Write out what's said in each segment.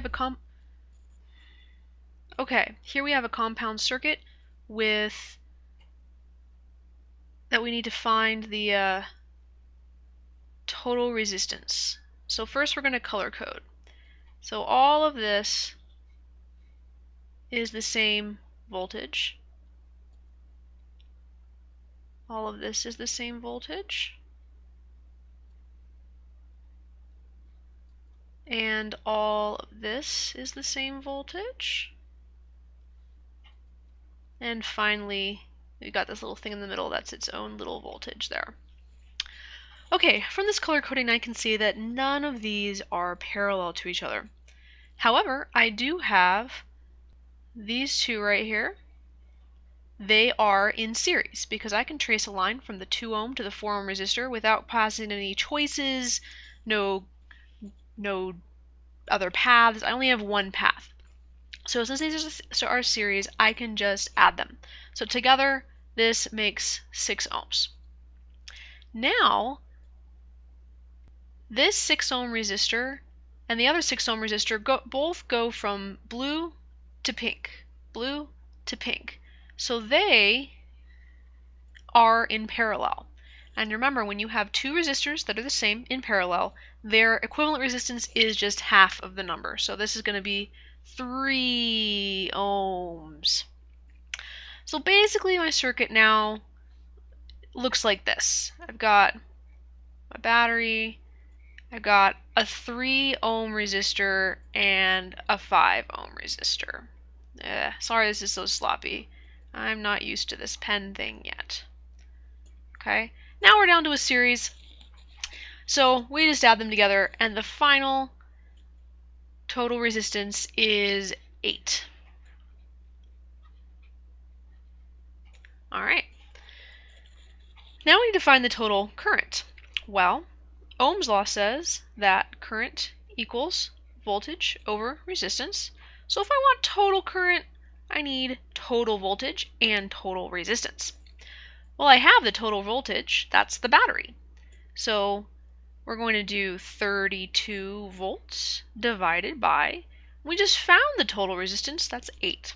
have a here we have a compound circuit with that we need to find the total resistance. So first we're going to color code. So all of this is the same voltage. All of this is the same voltage. And all of this is the same voltage. And finally, we got this little thing in the middle that's its own little voltage there. Okay, from this color coding I can see that none of these are parallel to each other. However, I do have these two right here. They are in series because I can trace a line from the 2 ohm to the 4 ohm resistor without passing any choices, no other paths. I only have one path. So since these are series, I can just add them. So together, this makes 6 ohms. Now, this 6 ohm resistor and the other 6 ohm resistor both go from blue to pink. Blue to pink. So they are in parallel. And remember, when you have two resistors that are the same in parallel, their equivalent resistance is just half of the number. So this is going to be 3 ohms. So basically my circuit now looks like this. I've got my battery, I've got a 3 ohm resistor and a 5 ohm resistor. Sorry this is so sloppy. I'm not used to this pen thing yet. Okay, now we're down to a series. So we just add them together and the final total resistance is 8. Alright. Now we need to find the total current. Well, Ohm's law says that current equals voltage over resistance. So if I want total current, I need total voltage and total resistance. Well, I have the total voltage, that's the battery. So we're going to do 32 volts divided by, we just found the total resistance, that's 8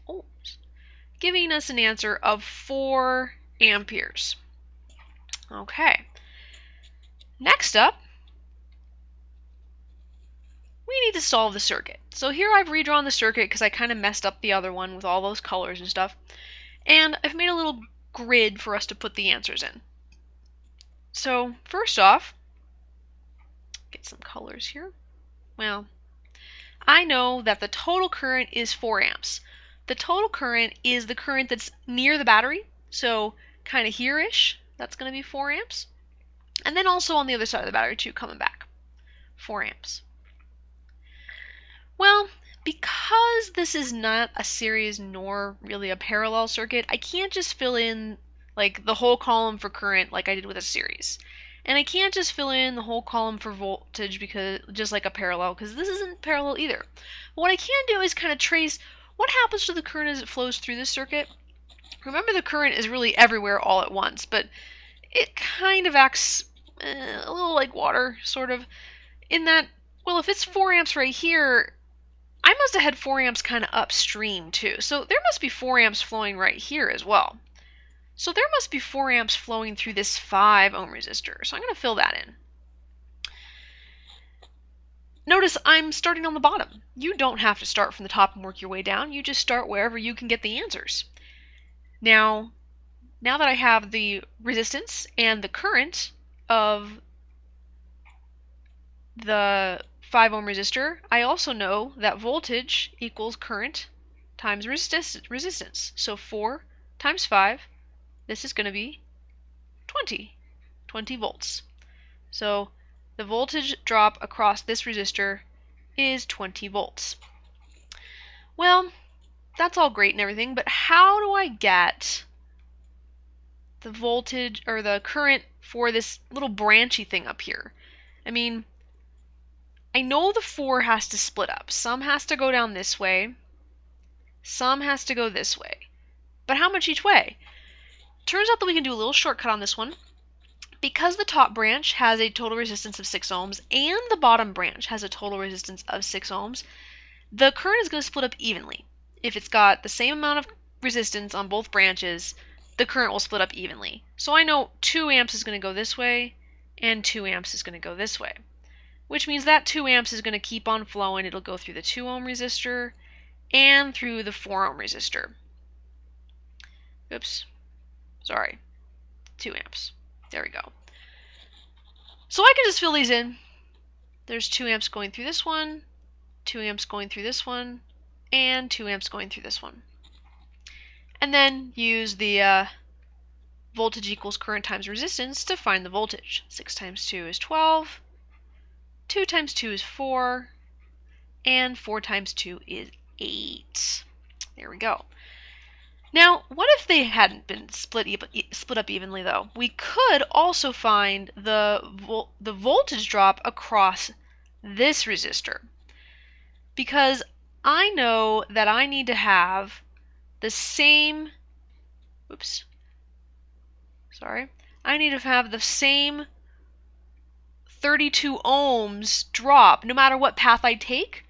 ohms, giving us an answer of 4 amperes. Okay, next up, we need to solve the circuit. So here I've redrawn the circuit because I kind of messed up the other one with all those colors and stuff. And I've made a little grid for us to put the answers in. So first off, get some colors here. Well, I know that the total current is 4 amps. The total current is the current that's near the battery, so kind of here-ish, that's going to be 4 amps. And then also on the other side of the battery too, coming back, 4 amps. Well, because this is not a series nor really a parallel circuit, I can't just fill in like the whole column for current like I did with a series. And I can't just fill in the whole column for voltage because just like a parallel, because this isn't parallel either. But what I can do is kind of trace what happens to the current as it flows through this circuit. Remember, the current is really everywhere all at once, but it kind of acts a little like water, sort of, in that, well, if it's 4 amps right here, I must have had 4 amps kind of upstream too. So there must be 4 amps flowing right here as well. So there must be 4 amps flowing through this 5 ohm resistor. So I'm going to fill that in. Notice I'm starting on the bottom. You don't have to start from the top and work your way down. You just start wherever you can get the answers. Now that I have the resistance and the current of the 5 ohm resistor, I also know that voltage equals current times resistance. So 4 times 5, this is going to be 20 volts. So the voltage drop across this resistor is 20 volts. Well, that's all great and everything, but how do I get the voltage or the current for this little branchy thing up here? I mean, I know the 4 has to split up. Some has to go down this way, some has to go this way. But how much each way? Turns out that we can do a little shortcut on this one. because the top branch has a total resistance of 6 ohms and the bottom branch has a total resistance of 6 ohms, the current is going to split up evenly. If it's got the same amount of resistance on both branches, the current will split up evenly. So I know 2 amps is going to go this way and 2 amps is going to go this way, which means that 2 amps is going to keep on flowing. It'll go through the 2 ohm resistor and through the 4 ohm resistor. Oops, sorry, 2 amps. There we go. So I can just fill these in. There's 2 amps going through this one, 2 amps going through this one, and 2 amps going through this one. And then use the voltage equals current times resistance to find the voltage. 6 times 2 is 12, 2 times 2 is 4, and 4 times 2 is 8. There we go. Now, what if they hadn't been split up evenly, though? We could also find the voltage drop across this resistor, because I know that I need to have the same, I need to have the same 32 ohms drop no matter what path I take.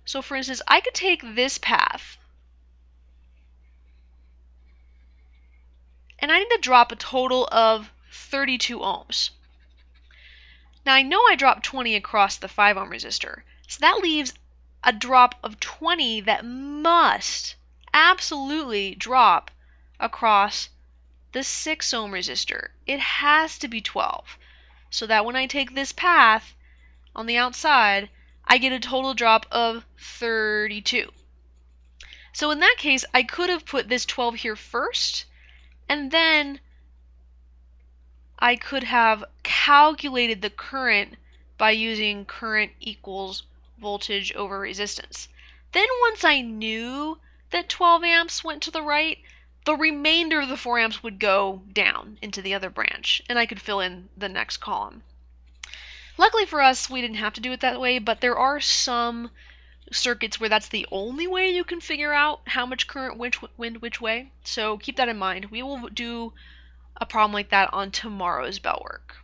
So for instance, I could take this path, and I need to drop a total of 32 ohms. Now I know I dropped 20 across the 5 ohm resistor, so that leaves a drop of 20 that must absolutely drop across the 6 ohm resistor. It has to be 12, so that when I take this path on the outside, I get a total drop of 32. So in that case, I could have put this 12 here first, and then I could have calculated the current by using current equals voltage over resistance. Then once I knew that 12 amps went to the right, the remainder of the 4 amps would go down into the other branch, and I could fill in the next column. Luckily for us, we didn't have to do it that way, but there are some circuits where that's the only way you can figure out how much current went which way. So keep that in mind. We will do a problem like that on tomorrow's Bellwork.